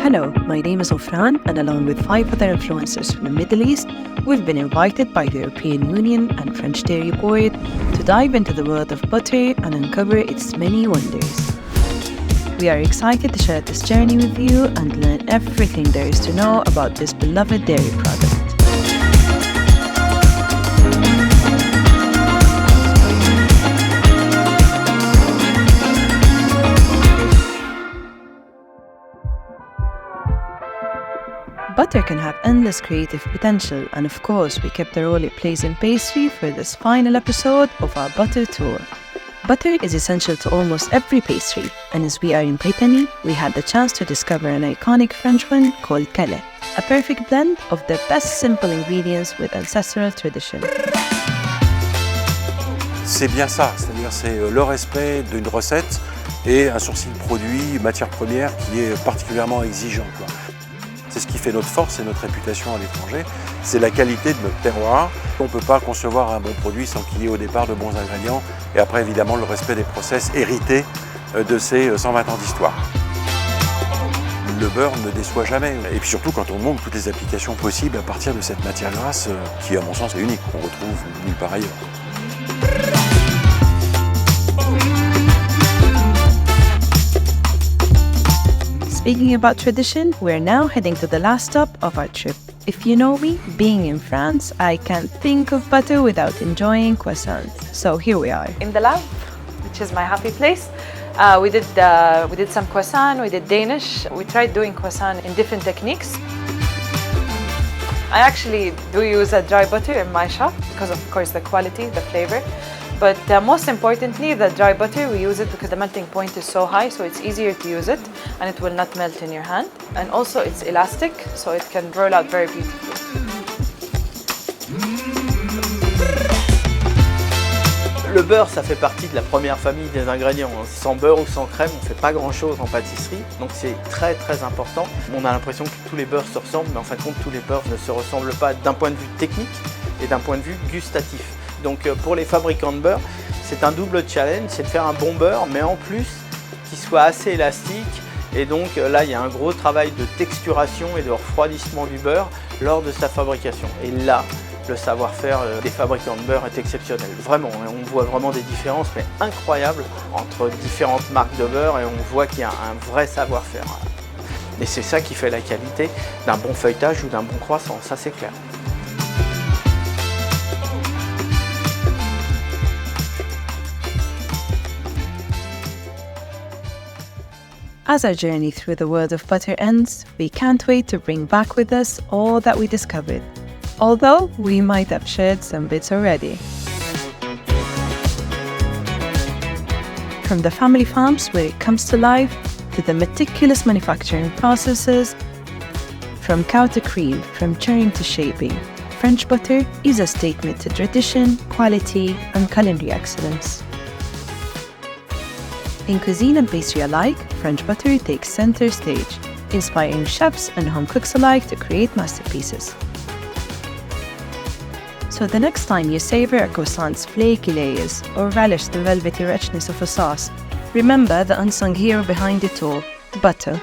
Hello, my name is Ofran, and along with 5 other influencers from the Middle East, we've been invited by the European Union and French Dairy Board to dive into the world of butter and uncover its many wonders. We are excited to share this journey with you and learn everything there is to know about this beloved dairy product. Butter can have endless creative potential, and of course we kept the role it plays in pastry for this final episode of our butter tour. Butter is essential to almost every pastry, and as we are in Brittany, we had the chance to discover an iconic French one called Calais, a perfect blend of the best simple ingredients with ancestral tradition. C'est bien ça, c'est-à-dire c'est le respect d'une recette et un sourcing produit, matière première qui est particulièrement exigeant, quoi. C'est ce qui fait notre force et notre réputation à l'étranger, c'est la qualité de notre terroir. On ne peut pas concevoir un bon produit sans qu'il y ait au départ de bons ingrédients et après évidemment le respect des process hérités de ces 120 ans d'histoire. Le beurre ne déçoit jamais et puis surtout quand on montre toutes les applications possibles à partir de cette matière grasse qui à mon sens est unique, qu'on retrouve nulle part ailleurs. Speaking about tradition, we're now heading to the last stop of our trip. If you know me, being in France, I can't think of butter without enjoying croissants. So here we are. In the lab, which is my happy place, we did some croissant, we did Danish. We tried doing croissant in different techniques. I actually do use a dry butter in my shop because of course the quality, the flavor. But most importantly, the dry butter, we use it because the melting point is so high, so it's easier to use it and it will not melt in your hand. And also it's elastic, so it can roll out very beautifully. Le beurre, ça fait partie de la première famille des ingrédients. Sans beurre ou sans crème, on ne fait pas grand-chose en pâtisserie, donc c'est très très important. On a l'impression que tous les beurres se ressemblent, mais en fin de compte, tous les beurres ne se ressemblent pas d'un point de vue technique et d'un point de vue gustatif. Donc pour les fabricants de beurre, c'est un double challenge, c'est de faire un bon beurre, mais en plus qu'il soit assez élastique. Et donc là, il y a un gros travail de texturation et de refroidissement du beurre lors de sa fabrication. Et là, le savoir-faire des fabricants de beurre est exceptionnel. Vraiment, on voit vraiment des différences, mais incroyables entre différentes marques de beurre et on voit qu'il y a un vrai savoir-faire. Et c'est ça qui fait la qualité d'un bon feuilletage ou d'un bon croissant, ça c'est clair. As our journey through the world of butter ends, we can't wait to bring back with us all that we discovered, although we might have shared some bits already. From the family farms where it comes to life, to the meticulous manufacturing processes, from cow to cream, from churning to shaping, French butter is a statement to tradition, quality, and culinary excellence. In cuisine and pastry alike, French butter takes center stage, inspiring chefs and home cooks alike to create masterpieces. So the next time you savor a croissant's flaky layers or relish the velvety richness of a sauce, remember the unsung hero behind it all, butter.